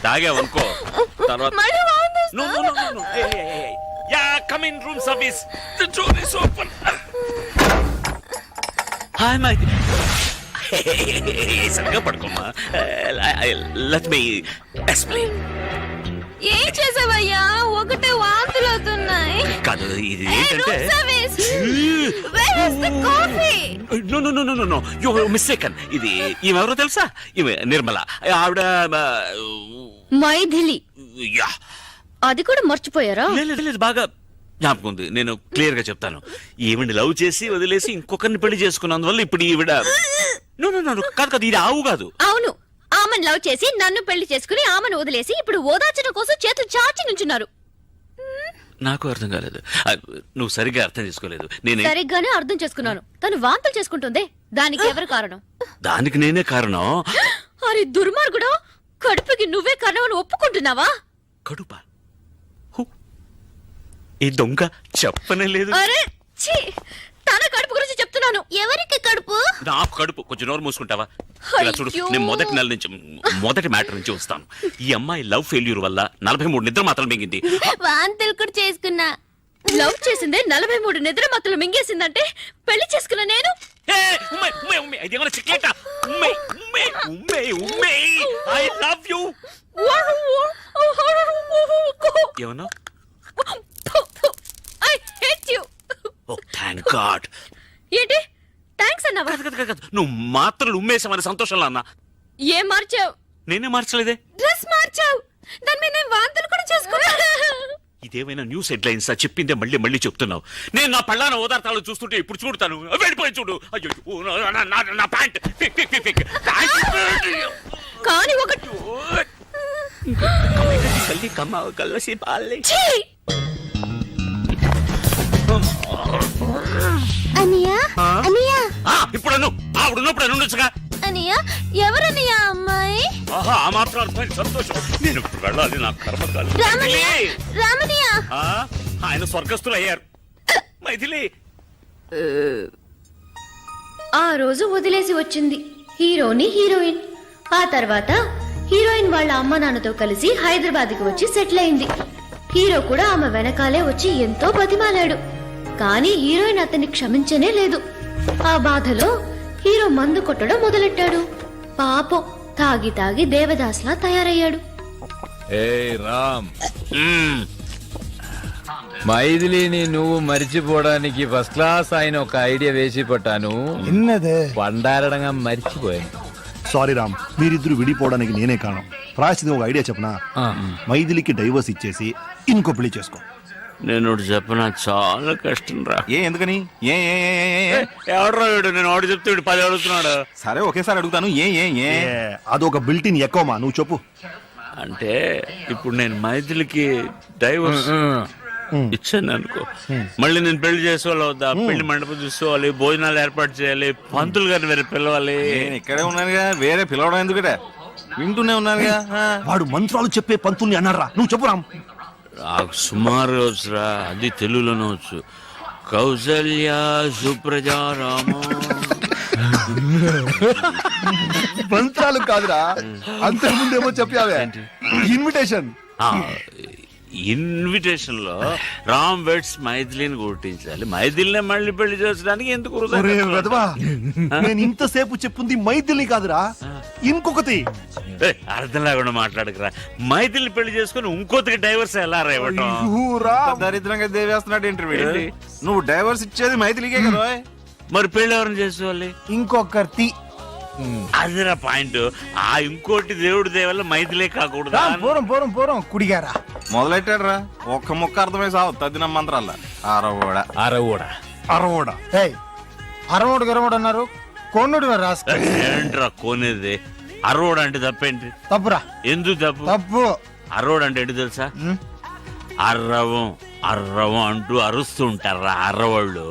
తాగావనుకో తర్వాత come in room service the door is open hi Maithili సరిగా పడుకోమ్మా లెట్ మీ ఎక్స్ప్లెయిన్ ఏం చేసావయ్యా ఒకటే వాంతులు అవుతున్నాయి కాదు ఇది ఏంటంటే no no no no no you mistaken ఇది ఈమెవరో తెలుసా ఈమె నిర్మల ఆవిడ మైథిలి యా అది కూడా మర్చిపోయారా లేదు బాగా జ్ఞాపకం ఉంది నేను క్లియర్ గా చెప్తాను ఈవిడ లవ్ చేసి వదిలేసి ఇంకొకరిని పెళ్లి చేసుకున్నందువల్ల ఇప్పుడు ఈవిడ నో నో నో కాదు కాదు ఇది ఆవు కాదు అవును ఆమెను లవ్ చేసి నన్ను పెళ్లి చేసుకుని ఆమెను వదిలేసి ఇప్పుడు ఓదార్చడం కోసం చేతులు చాచి నుంచున్నారు నాకు అర్థం కాలేదు నువ్వు సరిగ్గా అర్థం చేసుకోలేదు నేను సరిగ్గానే అర్థం చేసుకున్నాను తను వాంతులు చేసుకుంటుంది దానికి ఎవరు కారణం దానికి నేనే కారణం అరే దుర్మార్గుడు కడుపుకి నువ్వే కారణం అని ఒప్పుకుంటున్నావా కడుపా ఈ దొంగ చెప్పనే లేదు అరే ఛీ తన కడుపు గురించి చెప్తున్నాను ఎవరికి కడుపు నాకు కడుపు కొంచెం నోరు మూసుకుంటావా ఇలా చూడు నేను మొదటి మ్యాటర్ నుంచి వస్తాను ఈ అమ్మాయి లవ్ ఫెయిల్యూర్ వల్ల 43 నిద్ర మాత్రం మింగింది వాంతులు కూడా చేసుకున్నా లవ్ చేసిందే 43 నిద్ర మాత్రం మింగేసిందంటే పెళ్లి చేసుకున్న నేను ఏమన్నా I hate you oh thank God ఏంటి థాంక్స్ అన్నావా నువ్వు మాత్రం ఉమ్మేసామని సంతోషంలో అన్నా ఏం మార్చావు నేనే మార్చలేదే డ్రెస్ మార్చావు దాని మీద నేను వాంతులు కూడా చేసుకున్నా ఇదేమైనా న్యూస్ హెడ్లైన్స్ చెప్పిందే మళ్ళీ మళ్ళీ చెప్తున్నావు నేను నా పళ్ళాన ఓదార్తాలు చూస్తుంటే ఇప్పుడు చూడతాను వెళ్ళిపోయి చూడు అయ్యో నా ప్యాంట్ కానీ ఒకటి కల్లి కమ్మ కల్లసి పాలే అనియా అనియా ఇప్పుడు ఆవిడున్నప్పుడు ఉండొచ్చుగా అనియా ఎవరనియా అమ్మాయి ఆ మాత్రం అర్థం సంతోషం నేను ఇప్పుడు వెళ్ళాలి నా కర్మకాలి రామనియా ఆయన స్వర్గస్థులు అయ్యారు మైథిలి ఆ రోజు వదిలేసి వచ్చింది హీరోని హీరోయిన్ ఆ తర్వాత హీరోయిన్ వాళ్ళ అమ్మ నాన్నతో కలిసి హైదరాబాద్కి వచ్చి సెటిల్ అయింది హీరో కూడా ఆమె వెనకాలే వచ్చి ఎంతో బతిమాలాడు కానీ హీరోయిన్ అతన్ని క్షమించనే లేదు ఆ బాధలో హీరో మందు కొట్టడం మొదలెట్టాడు పాపం తాగి తాగి దేవదాస్లా తయారయ్యాడు రామ్ మైథిలిని నువ్వు మర్చిపోవడానికి ఫస్ట్ క్లాస్ ఆయన ఒక ఐడియా వేసి పట్టాను పండారడంగా మర్చిపోయాను సారీ రామ్ మీరిద్దరు విడిపోవడానికి నేనే కారణం ప్రాయశ్చితం ఒక ఐడియా చెప్పనా మైథిలికి డైవర్స్ ఇచ్చేసి ఇంకో పెళ్లి చేసుకో నేను చెప్పనా చాలా కష్టం రా ఎందుకని ఎవడరా వీడు నేను ఆడు చెప్తే వీడు 10 అడుగుతున్నాడు సరే ఒకేసారి అడుగుతాను అదొక బిల్టిన్ ఎక్కువమా నువ్వు చెప్పు అంటే ఇప్పుడు నేను మైథిలికి డైవర్స్ ఇచ్చాను అనుకో మళ్ళీ నేను పెళ్లి చేసుకోవాలి వద్దా పెళ్లి మండపం చూసుకోవాలి భోజనాలు ఏర్పాటు చేయాలి పంతులు గారిని వేరే పిలవాలి ఇక్కడే ఉన్నానుగా వేరే పిలవడం ఎందుకట వింటూనే ఉన్నానుగా వాడు మంత్రాలు చెప్పే పంతుల్ని అన్నారా నువ్వు చెప్పు రామ్ నాకు సుమారు వచ్చురా అది తెలుగులోనే వచ్చు కౌసల్య సుప్రజా రామ మంత్రాలు కాదురా అంతకుముందేమో చెప్పావే ఇన్విటేషన్ ఇన్విటేషన్ లో రామ్ వెడ్స్ మైథిలిని గుర్తించాలి మైథిలిని మళ్ళీ పెళ్లి చేసడానికి ఎందుకు నేను ఇంతసేపు చెప్పుంది మైథిలిని కాదురా ఇంకొకటి అర్థం లేకుండా మాట్లాడకరా మైథిలిని పెళ్లి చేసుకుని ఇంకొకటికి డైవర్స్ ఎలా రేవటం దరిద్రంగా దేవేస్తున్నాడు ఇంటర్వ్యూ నువ్వు డైవర్స్ ఇచ్చేది మైథిలికే కదా మరి పెళ్లి ఎవరిని చేసుకోవాలి ఇంకొకటి అదిరా పాయింట్ ఆ ఇంకోటి దేవుడి దేవల్ల మైథిలే కాకూడదు పూరం కుడిగారా మొదలెట్టాడు రా ఒక్క ముక్క అర్థమై సావు తద్దిన మంత్రాల అరవోడ గరవోడు అన్నారు కోనుడు ఏంట్రా కోనేది అరవోడు అంటే తప్పేంటి తప్పురా ఎందుకు తప్పు అరవోడు అంటే ఏంటి తెలుసా అర్రవం అంటూ అరుస్తూ ఉంటారా అర్రవాళ్ళు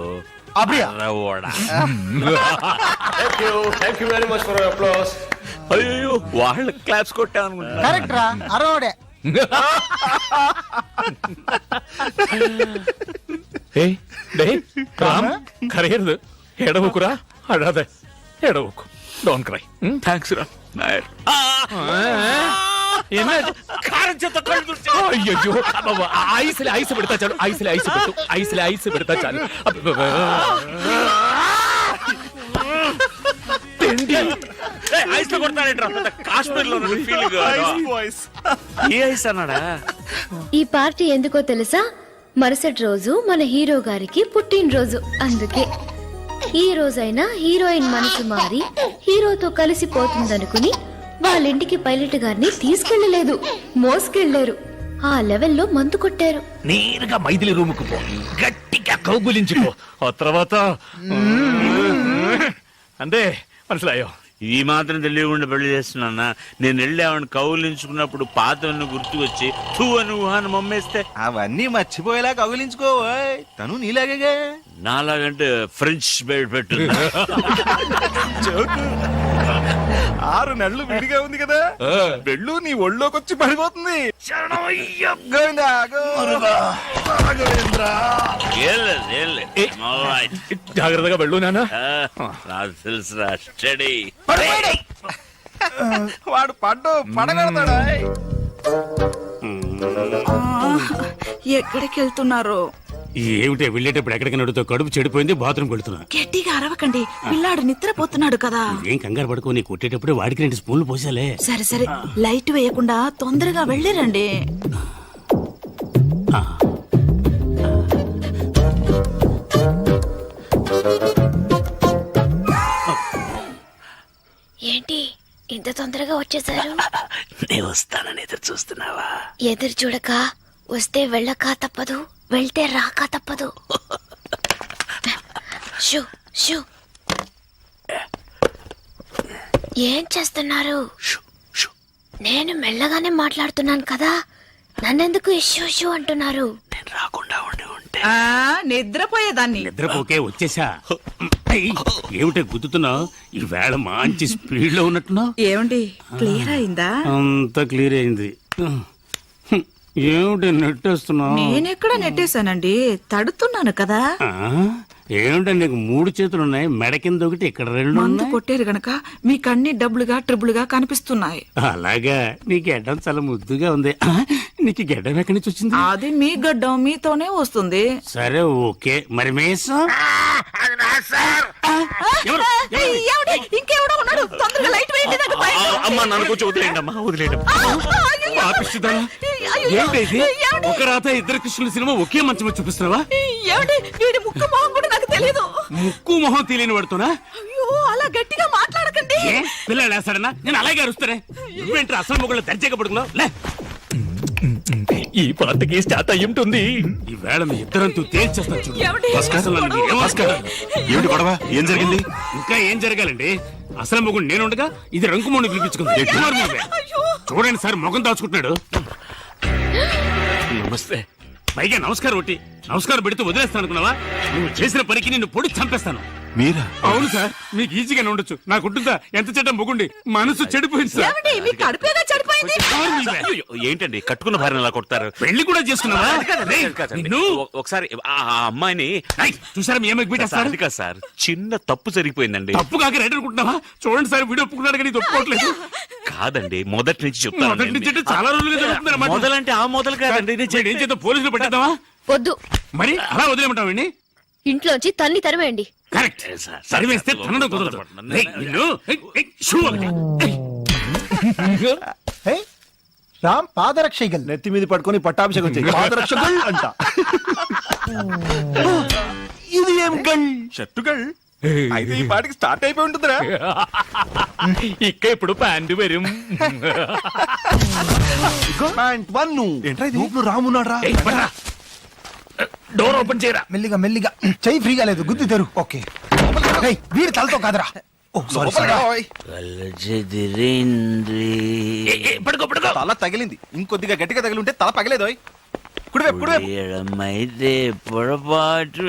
అయ్యో వాళ్ళ క్లాప్స్ కొట్టాను అరవోడే కరయదు ఎడవకురా అడాదే ఎడవకు డోంట్ క్రై థ్యాంక్స్ రా కారం చేత కళ్ళు తుడిచి. అయ్యో ఐసులే ఐసు పెడతా చాలు, ఐసులే ఐసు పెట్టు, ఐసులే ఐసు పెడతా చాలు. ఐస్ లో కొడతాడేంట్రా, కాశ్మీర్ లో ఫీలింగ్. ఏ ఐస్ అన్నాడా? ఈ పార్టీ ఎందుకో తెలుసా? మరుసటి రోజు మన హీరో గారికి పుట్టినరోజు. అందుకే ఈ రోజైనా హీరోయిన్ మనసు మారి హీరోతో కలిసిపోతుందనుకుని వాళ్ళింటికి పైలట్ గారిని తీసుకెళ్లలేదు, మోసుకెళ్లారు. ఆ లెవెల్లో మందు కొట్టారు. నేరుగా మైథిలి రూముకు పో, గట్టిగా కౌగులించుకో, ఆ తర్వాత అంతే మనసులాయో. ఈ మాత్రం తెలియకుండా పెళ్లి చేస్తున్నా. నేను వెళ్ళి ఆవిడ కౌలించుకున్నప్పుడు పాతవన్నీ గుర్తుకొచ్చి నువ్వు అని మమ్మేస్తే అవన్నీ మర్చిపోయేలా కౌగిలించుకోవోయ్. తను నీలాగే. నాలాగంటే ఫ్రెంచ్ బెడ్ పెట్టు. 6 నెలలు విడిగా ఉంది కదా, వెళ్ళు నీ ఒళ్ళోకి వచ్చి పడిపోతుంది. గోవిందా, గోవిందా. జాగ్రత్తగా వెళ్ళు నాన్న. నాకు తెలుసురా, స్టడీ. వాడు పడగడతాడా? ఎక్కడికి వెళ్తున్నారు? ఏమిటే వెళ్ళేటప్పుడు ఎక్కడికి నడుతో కడుపు చెడిపోయింది, బాత్రూమ్ వెళ్తున్నా. గట్టిగా అరవకండి, పిల్లాడు నిద్రపోతున్నాడు కదా. ఏం కంగారు పడుకో, నీ కొట్టేటప్పుడు వాడికి 2 స్పూన్లు పోసాలే. సరే సరే, లైట్ వేయకుండా తొందరగా వెళ్ళిరండి. ఏంటి ఇంత తొందరగా వచ్చేసారు? నేను వస్తానని ఎదురు చూస్తున్నావా? ఎదురు చూడక వస్తే వెళ్ళక తప్పదు, వెళ్తే రాక తప్పదు. Shoe shoe. ఏం చేస్తున్నారు? నేను మెల్లగానే మాట్లాడుతున్నాను కదా, నన్నెందుకు ఇష్యూ షూ అంటున్నారు? నేను రాకుండా ఉంటే నిద్రపోయేదాన్ని. నిద్రపోకే వచ్చేసా. ఏమిటే గుద్దుతున్నావు? ఈ వేళ మంచి స్పీడ్ లో ఉన్నట్టున్నావు. ఏమండి, క్లియర్ అయిందా? అంతా క్లియర్ అయింది. ఏమిటి నెట్టేస్తున్నావు? నేనెక్కడ నెట్టేశానండి, తడుతున్నాను కదా. ఏమిటో నీకు 3 చేతులున్నాయి, మెడ కింద ఒకటి, ఇక్కడ 2 మందు ఉన్నాయి. కొట్టారు గనక మీకన్ని డబ్బులుగా ట్రిబుల్గా కనిపిస్తున్నాయి. అలాగా? నీ గెడ్డం చాలా ముద్దుగా ఉంది. నీకు ఈ గెడ్డం ఎక్కడి నుంచి వచ్చింది? అది మీ గడ్డం మీతోనే వస్తుంది. సరే ఓకే, మరి మేసం ఇంకెవడో ఉన్నాడు, తొందరగా లైట్ వేయండి. నాకు భయం. అమ్మా నన్ను కొంచెం వదిలేయండి అమ్మా, వదిలేయండి. ఏంటి ఒక రాత 2 కృష్ణుల సినిమా ఒకే మంచం చూపిస్తున్నావా? ఏమండి, వీడి ముక్కు మొహం కూడా నాకు తెలియదు. ముక్కు మొహం తెలియని పడుతున్నా? అయ్యో, అలా గట్టిగా మాట్లాడకండి. పిల్లలు వేస్తాడన్నా, నేను అలాగే అరుస్తానే. నువ్వేంటి అసలు మొగుళ్ళు దర్జాగా పడుకున్నావు? లే, ఈ పాటకి స్టార్ట్ అయ్యి ఉంటుంది. ఈ వేళ మీ ఇద్దరంతూ తేల్చేస్తాను చూడు. ఏమండి? అసలు నన్ను మీరేం ఆస్కారం? ఏమిటి గొడవ? ఏం జరిగింది? ఇంకా ఏం జరగాలండి? అసలు మొగుడు నేనుండగా ఇది రంకుమోని పిలిపించుకుంది. చూడండి సార్, మొగం దాచుకుంటున్నాడు. నమస్తే. పైగా నమస్కారం ఒకటి, నమస్కారం పెడితే వదిలేస్తాను అనుకున్నావా? నువ్వు చేసిన పనికి నిన్ను పొడి చంపేస్తాను. మీరా? అవును సార్, మీకు ఈజీగానే ఉండొచ్చు, నాకుంటుందా? ఎంత చెడ్డ మొగుండి, మనసు చెడిపోయింది సార్. ఏమండి, మీ కడుపేగా చెడిపోయింది. అయ్యో, ఏంటండి కట్టుకున్న భార్యను అలా కొడతారు? పెళ్లి కూడా చేసుకున్నావా? నిన్ను ఒకసారి ఆ అమ్మాయిని చూసారా మీ అమ్మాయికి పెట్టేస్తారు. అది కాదు సార్, చిన్న తప్పు జరిగిపోయిందండి. తప్పు కాక రైట్ అనుకుంటున్నావా? చూడండి సార్, వీడియో ఒప్పుకున్నాడు కానీ ఇది ఒప్పుకోవట్లేదు. కాదండి, మొదటి నుంచి మొదటి నుంచి అంటే చాలా రోజులుగా జరుగుతుందన్నమాట. మొదలంటే ఆ మొదలు కాదండి. వీడు ఏం చేద్దాం, పోలీసులు పెట్టేద్దామా? వద్దు, మరి అలా వదిలేమంటావు వీడిని? ఇంట్లోంచి తన్ని తరివేయండి. కరెక్ట్, సరివేస్తే తనడం కుదరదు. ఏయ్, నిన్ను, ఏయ్, ఏయ్, షూ ఒకటి. ఏయ్. రామ్ పాదరక్షగల్ నెత్తి మీద పట్టుకొని పట్టాభిషేకం చేయి. పాదరక్షగల్ అంట. ఇది ఏం గల్? షర్టుగల్. అయితే ఈ పాటికి స్టార్ట్ అయిపోయి ఉంటుందిరా. ఇక్క ఇప్పుడు ప్యాంటు వരും. Pant one. ఏంట్రా ఇది? లోపల రామున్నాడ్రా. డోర్ ఓపెన్ చేయరా. మెల్లిగా మెల్లిగా చెయ్యి ఫ్రీగా లేదు, గుద్ది తెరు. ఓకే, వీడి తలతో కాదురా. ఓ సారీ సారీ. పడుకో పడుకో. తల తగిలింది, ఇంకొద్దిగా గట్టిగా తగిలి ఉంటే తల పగలేదోయ్. కుడివైపు కుడివైపు. అయితే పొరపాటు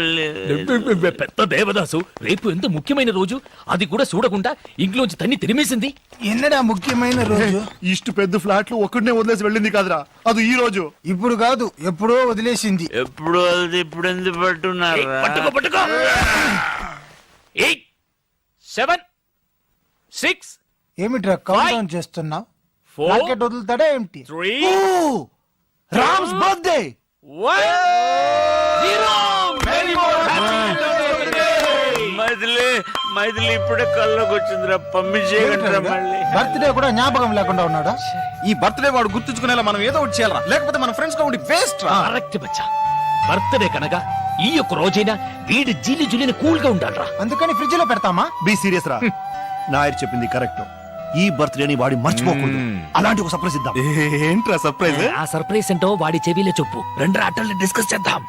పెద్ద దేవదాసు, రేపు ఎంత ముఖ్యమైన రోజు, అది కూడా చూడకుండా ఇంట్లోంచి తన్ని తిరిమేసింది. ఎన్నడా ముఖ్యమైన రోజు? ఇಷ್ಟು పెద్ద ఫ్లాట్లు ఒక్కడనే వదిలేసి వెళ్ళింది కాదురా, అది ఈ రోజు. ఇప్పుడు కాదు, ఎప్పుడో వదిలేసింది. ఎప్పుడు అది ఇప్పుడు ఎందుకు పట్టున్నారు? పట్టుకో పట్టుకో. 8 7 6 ఏమిట్రా కౌంట్ డౌన్ చేస్తున్నావు? 4 రాకెట్ వదులుతాడా ఏమిటి 3 రామ్స్ బర్త్డే 1 మైథిలి ఇప్పుడే కల్లోకి వచ్చిందిరా పంపించేయగలరా మళ్ళీ బర్త్డే కూడా జ్ఞాపకం లేకుండా ఉన్నాడా ఈ బర్త్డే వాడు గుర్తుంచుకునేలా మనం ఏదో ఒకటి చేయాలరా లేకపోతే మన ఫ్రెండ్స్ గా ఉండి వేస్ట్ రా కరెక్ట్ బచ్చా బర్త్డే కనుక ఈ యొక్క రోజైనా వీడి జిల్లి జుల్లిని కూల్ గా ఉండాలరా. అందుకని ఫ్రిడ్జ్ లో పెడతామా బి సీరియస్ రా నాయర్ చెప్పింది కరెక్ట్ ఈ బర్త్డేని వాడి మర్చిపోకూడదు అలాంటి ఒక సర్ప్రైజ్ ఇద్దాం ఏంట్రా సర్ప్రైజ్ ఆ సర్ప్రైజ్ ఏంటో వాడి చెవిలో చెప్పు. రెండు ఆటల్ని డిస్కస్ చేద్దాం.